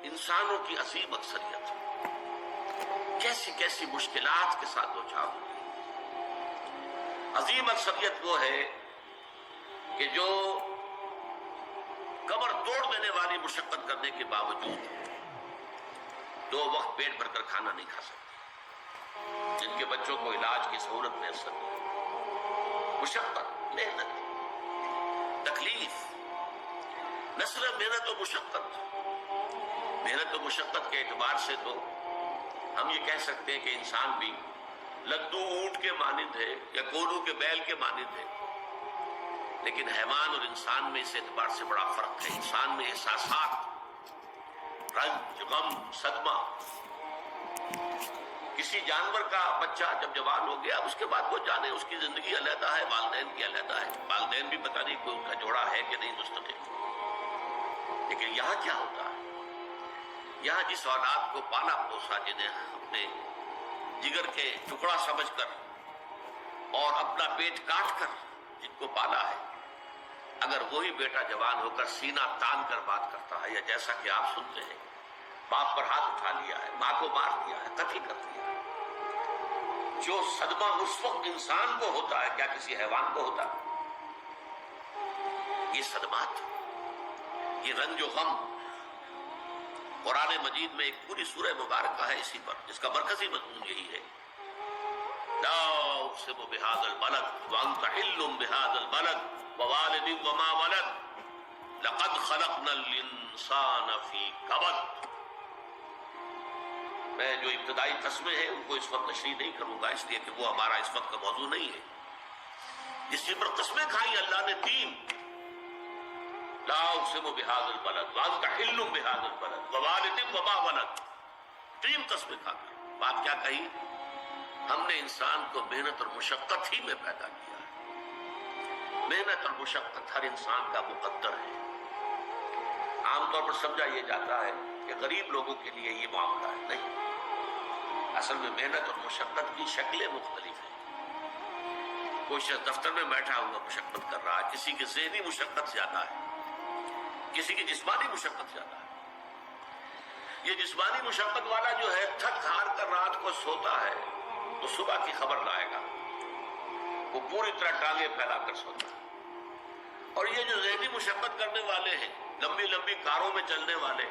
انسانوں کی عظیم اکثریت کیسی کیسی مشکلات کے ساتھ دوچار ہوتی ہے۔ عظیم اکثریت وہ ہے کہ جو کمر توڑ دینے والی مشقت کرنے کے باوجود 2 وقت پیٹ بھر کر کھانا نہیں کھا سکتے، جن کے بچوں کو علاج کی سہولت میسر نہیں، مشقت، محنت، تکلیف، نہ صرف محنت و مشقت، محنت و مشقت کے اعتبار سے تو ہم یہ کہہ سکتے ہیں کہ انسان بھی لدو اونٹ کے مانند ہے یا کولو کے بیل کے مانند ہے، لیکن حیوان اور انسان میں اس اعتبار سے بڑا فرق ہے۔ انسان میں احساسات، رنج، غم، صدمہ، کسی جانور کا بچہ جب جوان ہو گیا اس کے بعد وہ جانے اس کی زندگی علیحدہ ہے، والدین کی علیحدہ ہے، والدین بھی پتہ نہیں کوئی ان کا جوڑا ہے کہ نہیں مستقل۔ لیکن یہاں کیا ہوتا ہے؟ یہاں جس اولاد کو پالا پوسا، جنہیں اپنے جگر کے ٹکڑا سمجھ کر اور اپنا پیٹ کاٹ کر جن کو پالا ہے، اگر وہی بیٹا جوان ہو کر سینہ تان کر بات کرتا ہے، یا جیسا کہ آپ سنتے ہیں باپ پر ہاتھ اٹھا لیا ہے، ماں کو مار دیا ہے، قتل کر دیا ہے، جو صدمہ اس وقت انسان کو ہوتا ہے کیا کسی حیوان کو ہوتا ہے؟ یہ صدمات، یہ رنج و غم قرآن مجید میں ایک پوری سورہ مبارکہ ہے اسی پر، جس کا مرکزی مضمون یہی ہے، لا اقسم بهذا البلد وانت حل بهذا البلد ووالد وما ولد لقد خلقنا الانسان في كبد۔ میں جو ابتدائی قسمیں ہیں ان کو اس وقت تشریح نہیں کروں گا، اس لیے کہ وہ ہمارا اس وقت کا موضوع نہیں ہے۔ جس پر قسمیں کھائیں اللہ نے 3، لا اقسم بهذا البلد وانت حل بهذا البلد ووالد وما ولد، 3 قسمیں کھا کر بات کیا کہی؟ ہم نے انسان کو محنت اور مشقت ہی میں پیدا کیا ہے۔ محنت اور مشقت ہر انسان کا مقدر ہے۔ عام طور پر سمجھا یہ جاتا ہے کہ غریب لوگوں کے لیے یہ معاملہ ہے، نہیں، اصل میں محنت اور مشقت کی شکلیں مختلف ہیں۔ کوئی شخص دفتر میں بیٹھا ہوا مشقت کر رہا ہے، کسی کی ذہنی مشقت زیادہ ہے، کسی کی جسمانی مشقت زیادہ ہے۔ یہ جسمانی مشقت والا جو ہے تھک ہار کر رات کو سوتا ہے تو صبح کی خبر لائے گا، وہ پوری طرح ٹانگیں پھیلا کر سوتا ہے۔ اور یہ جو ذہنی مشقت کرنے والے ہیں، لمبی لمبی کاروں میں چلنے والے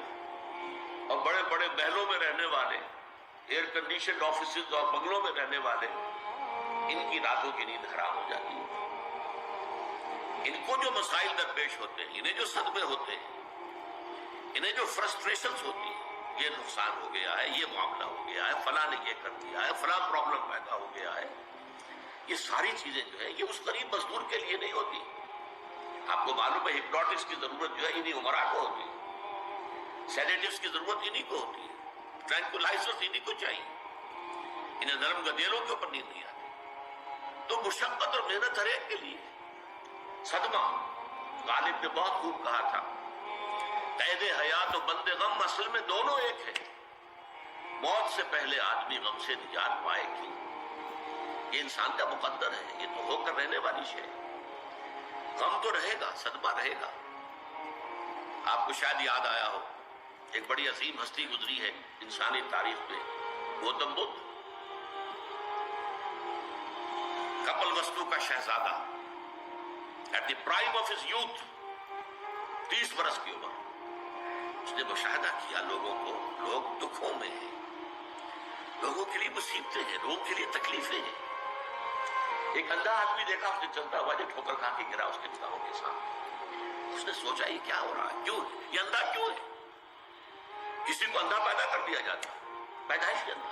اور بڑے بڑے محلوں میں رہنے والے، ایئر کنڈیشنڈ آفیسز اور بنگلوں میں رہنے والے، ان کی راتوں کی نیند حرام ہو جاتی ہے۔ ان کو جو مسائل درپیش ہوتے ہیں، انہیں جو صدمے ہوتے ہیں، انہیں جو فرسٹریشنز ہوتی ہیں، یہ نقصان ہو گیا ہے، یہ معاملہ ہو گیا ہے، فلاں نے یہ کر دیا ہے، فلاں پرابلم پیدا ہو گیا ہے، یہ ساری چیزیں جو ہے یہ اس غریب مزدور کے لیے نہیں ہوتی۔ آپ کو معلوم ہے ہپنوٹکس کی ضرورت جو ہے انہی عمرا کو ہوتی ہے، سیڈیٹیوز کی ضرورت انہی کو ہوتی ہے، ٹرینکولائزرز انہی کو چاہیے، انہیں نرم گدیلوں کے اوپر نیند نہیں آتی۔ تو مشقت اور محنت ہر ایک کے لیے۔ صدمہ، غالب نے بہت خوب کہا تھا، قید حیات و بند غم اصل میں دونوں ایک ہیں۔ موت سے پہلے آدمی غم سے نجات پائے گی، یہ انسان کا مقدر ہے، یہ تو ہو کر رہنے والی شے ہے۔ غم تو رہے گا، صدمہ رہے گا۔ آپ کو شاید یاد آیا ہو، ایک بڑی عظیم ہستی گزری ہے انسانی تاریخ میں، گوتم بدھ، کپل وستو کا شہزادہ، at the prime of his youth, 30 برس کی عمر، اس نے مشاہدہ کیا لوگوں کو، لوگ دکھوں میں ہیں، لوگوں کے لیے مصیبتیں ہیں، لوگوں کے لیے تکلیفیں ہیں۔ ایک اندھا آدمی دیکھا، اس نے چلتا ہوا جو ٹھوکر کھا کے گرا اس کے نگاہوں کے سامنے، اس نے سوچا یہ کیا ہو رہا ہے، کیوں ہے یہ اندھا کیوں ہے؟ کسی کو اندھا پیدا کر دیا جاتا ہے، پیدائش کے اندھا۔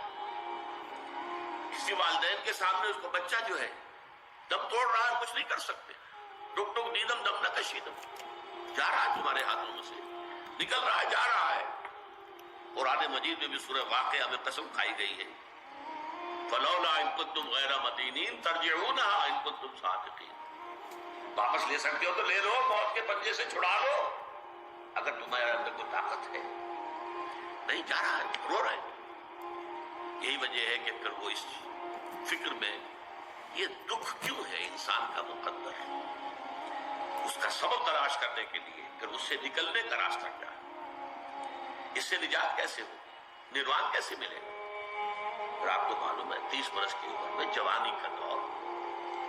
کسی والدین کے سامنے اس کو بچہ جو ہے دم توڑ رہا ہے، کچھ نہیں کر سکتے، ٹک ٹک نیدم دم نہ کشیدم، جا رہا ہے تمہارے ہاتھوں میں سے، نکل رہا ہے، جا رہا ہے۔ قرآن مجید میں بھی سورہ واقعہ میں قسم کھائی گئی ہے، فلولا ان کنتم غیر مدینین ترجعونها ان کنتم صادقین، واپس لے سکتے ہو تو لے لو، موت کے پنجے سے چھڑا لو اگر تمہارے اندر کوئی طاقت ہے۔ نہیں، جا رہا ہے، رو رہا ہے۔ یہی وجہ ہے کہ پھر وہ اس فکر میں، یہ دکھ کیوں ہے انسان کا مقدر، اس کا سبب تلاش کرنے کے لیے پھر اس سے نکلنے کا راستہ کیا ہے۔ اس سے نجات کیسے ہو، نروان کیسے ملے؟ اور آپ کو معلوم ہے 30 برس کی عمر میں جوانی کا دور،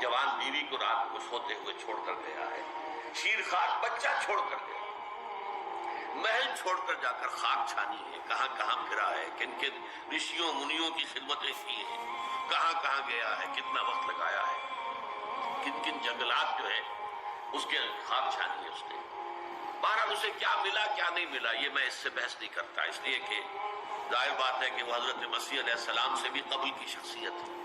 جوان بیوی کو رات کو سوتے ہوئے چھوڑ کر گیا ہے، شیر خان بچہ چھوڑ کر گیا، محل چھوڑ کر جا کر خاک چھانی ہے، کہاں کہاں پھرا ہے، کن کن رشیوں منیوں کی خدمتیں کی ہیں، کہاں کہاں گیا ہے، کتنا وقت لگایا ہے، کن کن جنگلات جو ہے اس کے خاک چھانی ہے اس نے۔ بہرحال اسے کیا ملا کیا نہیں ملا یہ میں اس سے بحث نہیں کرتا، اس لیے کہ ظاہر بات ہے کہ وہ حضرت مسیح علیہ السلام سے بھی قبل کی شخصیت ہے،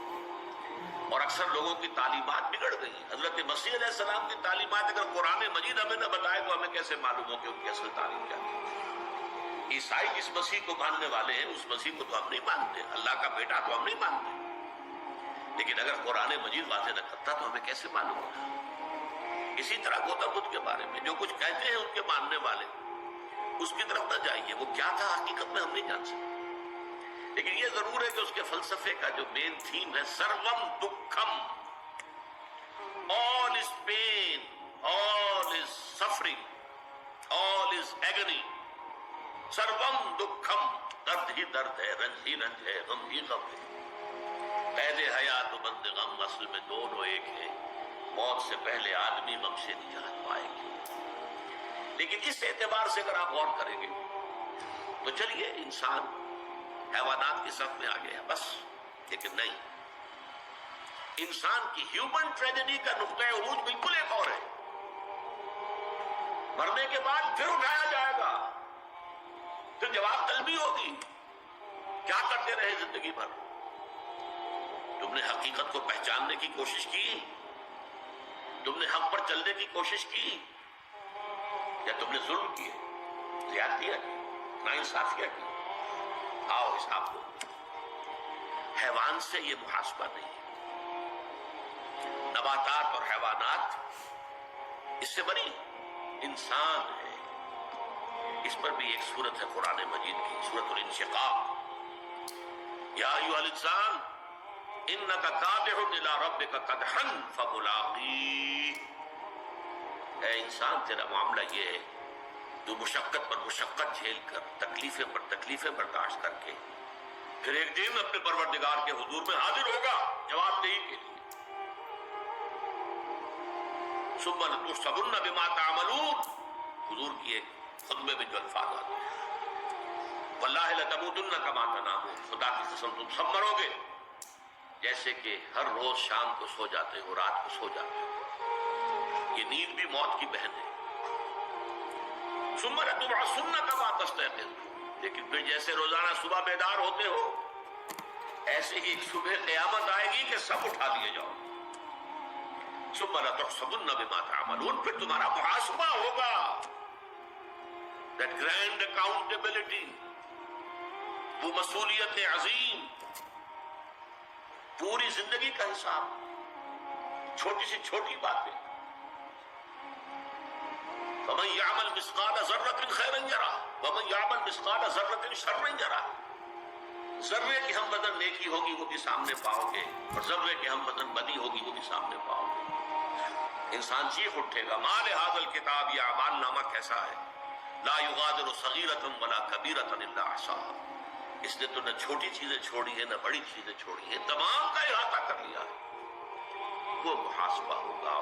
اور اکثر لوگوں کی تعلیمات بگڑ گئی۔ حضرت مسیح علیہ السلام کی تعلیمات اگر قرآن مجید ہمیں نہ بتائے تو ہمیں کیسے معلوم ہو کہ ان کی اصل تعلیم کیا تھی؟ عیسائی جس مسیح کو ماننے والے ہیں اس مسیح کو تو ہم نہیں مانتے، اللہ کا بیٹا تو ہم نہیں مانتے، لیکن اگر قرآن مجید واضح نہ کرتا تو ہمیں کیسے معلوم ہوگا؟ اسی طرح گوتم بدھ کے بارے میں جو کچھ کہتے ہیں ان کے ماننے والے، اس کی طرف نہ جائیے، وہ کیا تھا حقیقت میں ہم نہیں جان سکتے، لیکن یہ ضرور ہے کہ اس کے فلسفے کا جو مین تھیم ہے سروم دکھم، all is pain, all is suffering, all is agony، سروم دکھم، درد ہی درد ہے، رنج ہی رنج ہے، غم ہی غم ہے، قید حیات و بند غم اصل میں دونوں ایک ہیں، موت سے پہلے آدمی غم سے نجات پائے گی۔ لیکن اس اعتبار سے اگر آپ غور کریں گے تو چلیے انسان حیوانات کی صف میں آ گیا بس، لیکن نہیں، انسان کی ہیومن ٹریجڈی کا نقطہ عروج بالکل ایک اور ہے۔ مرنے کے بعد پھر اٹھایا جائے گا، پھر جواب طلبی ہوگی، کیا کرتے رہے زندگی بھر؟ تم نے حقیقت کو پہچاننے کی کوشش کی؟ تم نے حق پر چلنے کی کوشش کی؟ یا تم نے ظلم کیے، زیادتیاں کی، ناانصافیاں کی؟ آؤ حساب دو۔ حیوان سے یہ محاسبہ نہیں ہے، نباتات اور حیوانات اس سے بری، انسان ہے۔ اس پر بھی ایک سورت ہے قرآن مجید کی، سورۃ الانشقاق، یا ایھا الانسان انک کادح الی ربک کدحا فملاقیہ، اے انسان تیرا معاملہ یہ ہے تو مشقت پر مشقت جھیل کر، تکلیفیں پر تکلیفیں برداشت کر کے پھر ایک دن اپنے پروردگار کے حضور میں حاضر ہوگا جواب دہی کے لیے۔ ثم لتحسبن بما تعملون، حضور کی ایک خطبے میں جو الفاظ آتے ہیں، واللہ لتموتن کما تنامون، خدا کی قسم تم سب مرو گے جیسے کہ ہر روز شام کو سو جاتے ہو، رات کو سو جاتے ہو، یہ نیند بھی موت کی بہن ہے۔ ثم لتبعثن کما تستيقظون، لیکن پھر جیسے روزانہ صبح بیدار ہوتے ہو ایسے ہی ایک صبح قیامت آئے گی کہ سب اٹھا لیے جاؤ۔ ثم لتحسبن بما تعملون، پھر تمہارا محاسبہ ہوگا، that grand accountability، وہ مسئولیت عظیم، پوری زندگی کا حساب، چھوٹی سی چھوٹی باتیں۔ وَمَنْ يَعْمَلْ مِثْقَالَ ذَرَّةٍ خَيْرًا يَرَهُ وَمَنْ يَعْمَلْ مِثْقَالَ ذَرَّةٍ شَرًّا يَرَهُ، ذرے کی ہم وزن نیکی ہوگی وہ بھی سامنے پاؤ گے، اور ذرے کی ہم وزن بدی ہوگی وہ بھی سامنے پاؤ گے۔ انسان چیخ اٹھے گا، مَا لِهَٰذَا الْكِتَابِ، یہ اعمال نامہ کیسا ہے، لَا يُغَادِرُ صَغِيرَةً وَلَا كَبِيرَةً إِلَّا أَحْصَاهَا، اس نے تو نہ چھوٹی چیزیں چھوڑی ہیں نہ بڑی چیزیں چھوڑی ہیں، تمام کا احاطہ کر لیا ہے۔ وہ محاسبہ ہوگا۔